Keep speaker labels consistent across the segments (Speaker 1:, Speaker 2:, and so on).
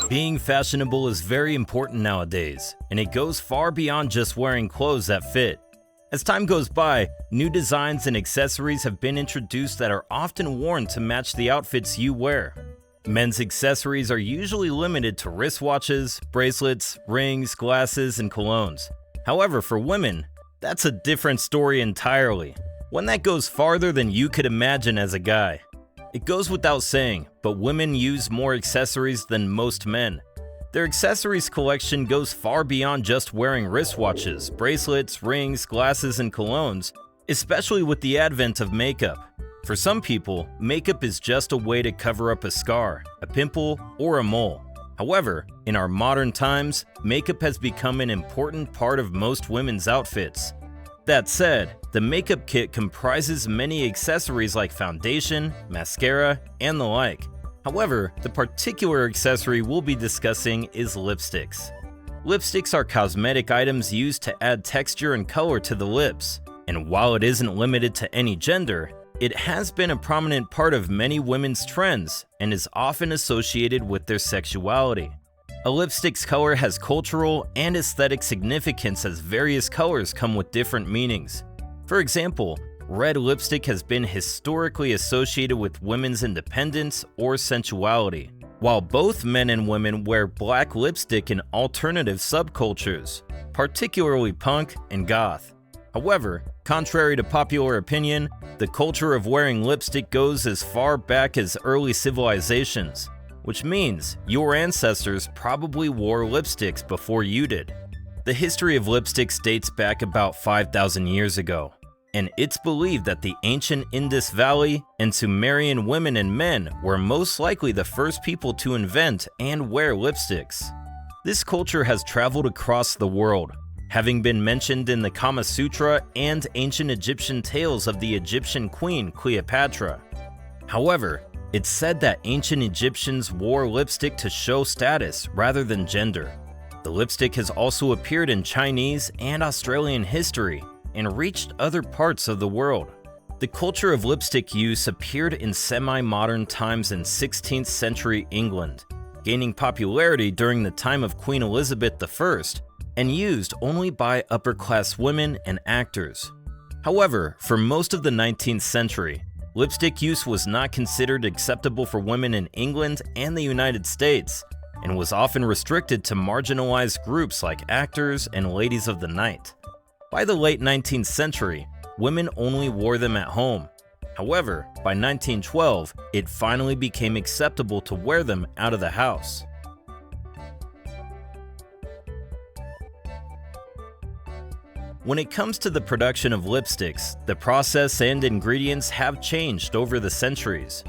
Speaker 1: Being fashionable is very important nowadays, and it goes far beyond just wearing clothes that fit. As time goes by, new designs and accessories have been introduced that are often worn to match the outfits you wear. Men's accessories are usually limited to wristwatches, bracelets, rings, glasses, and colognes. However, for women, that's a different story entirely, one that goes farther than you could imagine as a guy. It goes without saying, but women use more accessories than most men. Their accessories collection goes far beyond just wearing wristwatches, bracelets, rings, glasses, and colognes, especially with the advent of makeup. For some people, makeup is just a way to cover up a scar, a pimple, or a mole. However, in our modern times, makeup has become an important part of most women's outfits. That said, the makeup kit comprises many accessories like foundation, mascara, and the like. However, the particular accessory we'll be discussing is lipsticks. Lipsticks are cosmetic items used to add texture and color to the lips, and while it isn't limited to any gender, it has been a prominent part of many women's trends and is often associated with their sexuality. A lipstick's color has cultural and aesthetic significance as various colors come with different meanings. For example, red lipstick has been historically associated with women's independence or sensuality, while both men and women wear black lipstick in alternative subcultures, particularly punk and goth. However, contrary to popular opinion, the culture of wearing lipstick goes as far back as early civilizations, which means your ancestors probably wore lipsticks before you did. The history of lipsticks dates back about 5,000 years ago, and it's believed that the ancient Indus Valley and Sumerian women and men were most likely the first people to invent and wear lipsticks. This culture has traveled across the world, having been mentioned in the Kama Sutra and ancient Egyptian tales of the Egyptian queen Cleopatra. However, it's said that ancient Egyptians wore lipstick to show status rather than gender. The lipstick has also appeared in Chinese and Australian history and reached other parts of the world. The culture of lipstick use appeared in semi-modern times in 16th century England, gaining popularity during the time of Queen Elizabeth I and used only by upper-class women and actors. However, for most of the 19th century, lipstick use was not considered acceptable for women in England and the United States, and was often restricted to marginalized groups like actors and ladies of the night. By the late 19th century, women only wore them at home. However, by 1912, it finally became acceptable to wear them out of the house. When it comes to the production of lipsticks, the process and ingredients have changed over the centuries.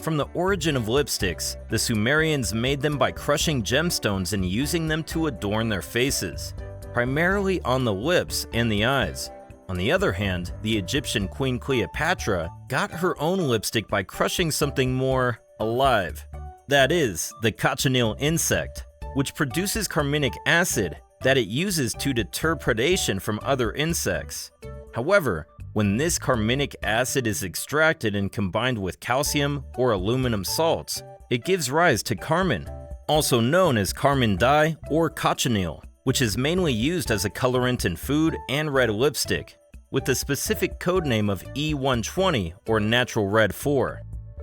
Speaker 1: From the origin of lipsticks, the Sumerians made them by crushing gemstones and using them to adorn their faces, primarily on the lips and the eyes. On the other hand, the Egyptian queen Cleopatra got her own lipstick by crushing something more alive. That is, the cochineal insect, which produces carminic acid that it uses to deter predation from other insects. However, when this carminic acid is extracted and combined with calcium or aluminum salts, it gives rise to carmine, also known as carmine dye or cochineal, which is mainly used as a colorant in food and red lipstick, with the specific codename of E120 or natural red 4.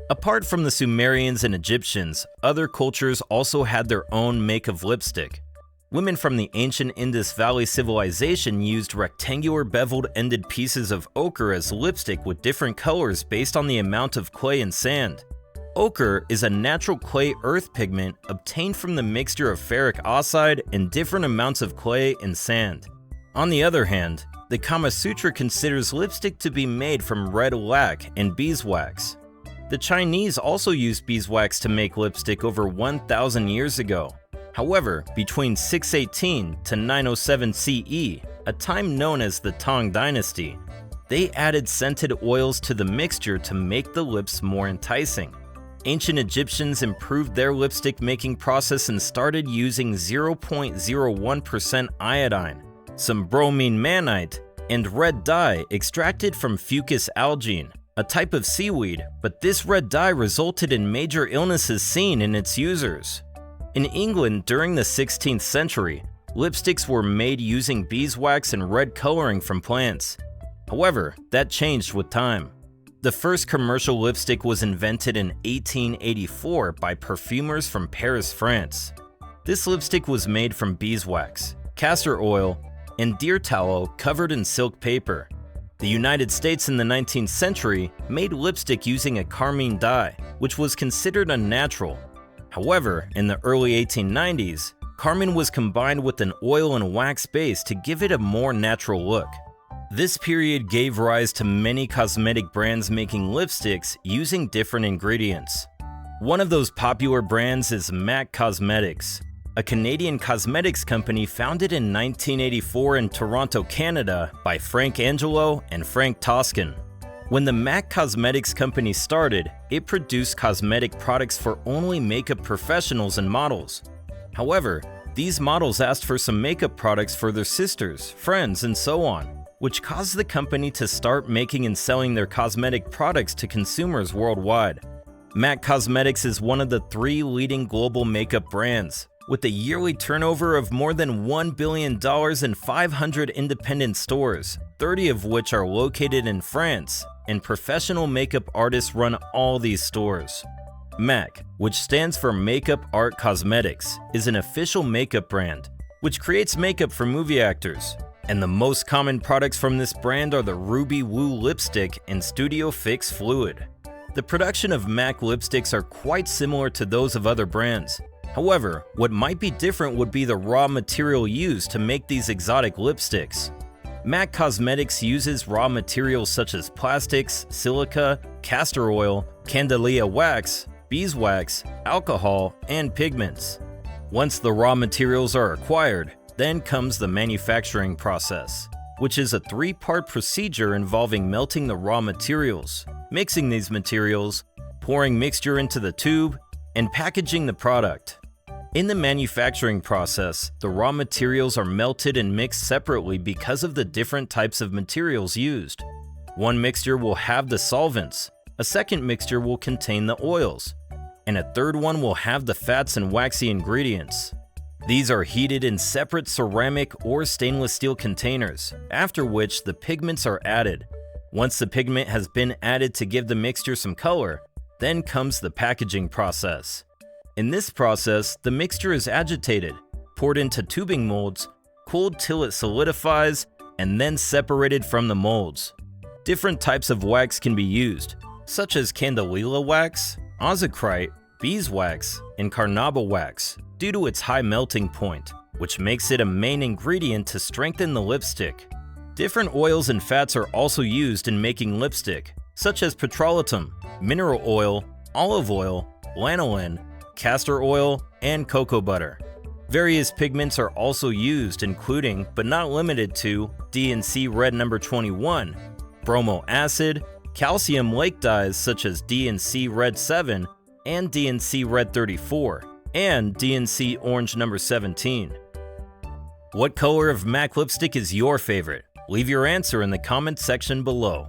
Speaker 1: Apart from the Sumerians and Egyptians, other cultures also had their own make of lipstick. Women from the ancient Indus Valley civilization used rectangular beveled-ended pieces of ochre as lipstick with different colors based on the amount of clay and sand. Ochre is a natural clay earth pigment obtained from the mixture of ferric oxide and different amounts of clay and sand. On the other hand, the Kama Sutra considers lipstick to be made from red lac and beeswax. The Chinese also used beeswax to make lipstick over 1,000 years ago. However, between 618 to 907 CE, a time known as the Tang Dynasty, they added scented oils to the mixture to make the lips more enticing. Ancient Egyptians improved their lipstick making process and started using 0.01% iodine, some bromine mannite, and red dye extracted from Fucus algine, a type of seaweed, but this red dye resulted in major illnesses seen in its users. In England during the 16th century, lipsticks were made using beeswax and red coloring from plants. However, that changed with time. The first commercial lipstick was invented in 1884 by perfumers from Paris, France. This lipstick was made from beeswax, castor oil, and deer tallow covered in silk paper. The United States in the 19th century made lipstick using a carmine dye, which was considered unnatural. However, in the early 1890s, carmine was combined with an oil and wax base to give it a more natural look. This period gave rise to many cosmetic brands making lipsticks using different ingredients. One of those popular brands is MAC Cosmetics, a Canadian cosmetics company founded in 1984 in Toronto, Canada by Frank Angelo and Frank Toscan. When the MAC Cosmetics company started, it produced cosmetic products for only makeup professionals and models. However, these models asked for some makeup products for their sisters, friends, and so on, which caused the company to start making and selling their cosmetic products to consumers worldwide. MAC Cosmetics is one of the 3 leading global makeup brands, with a yearly turnover of more than $1 billion and 500 independent stores, 30 of which are located in France, and professional makeup artists run all these stores. MAC, which stands for Makeup Art Cosmetics, is an official makeup brand, which creates makeup for movie actors. And the most common products from this brand are the Ruby Woo lipstick and Studio Fix fluid. The production of MAC lipsticks are quite similar to those of other brands. However, what might be different would be the raw material used to make these exotic lipsticks. MAC Cosmetics uses raw materials such as plastics, silica, castor oil, candelia wax, beeswax, alcohol, and pigments. Once the raw materials are acquired, then comes the manufacturing process, which is a 3-part procedure involving melting the raw materials, mixing these materials, pouring mixture into the tube, and packaging the product. In the manufacturing process, the raw materials are melted and mixed separately because of the different types of materials used. One mixture will have the solvents, a second mixture will contain the oils, and a third one will have the fats and waxy ingredients. These are heated in separate ceramic or stainless steel containers, after which the pigments are added. Once the pigment has been added to give the mixture some color, then comes the packaging process. In this process, the mixture is agitated, poured into tubing molds, cooled till it solidifies, and then separated from the molds. Different types of wax can be used, such as candelilla wax, ozocrite, beeswax, and carnauba wax, due to its high melting point, which makes it a main ingredient to strengthen the lipstick. Different oils and fats are also used in making lipstick, such as petrolatum, mineral oil, olive oil, lanolin, castor oil, and cocoa butter. Various pigments are also used, including, but not limited to, D&C Red No. 21, bromo acid, calcium lake dyes such as D&C Red 7 and D&C Red 34, and D&C Orange No. 17. What color of MAC lipstick is your favorite? Leave your answer in the comments section below.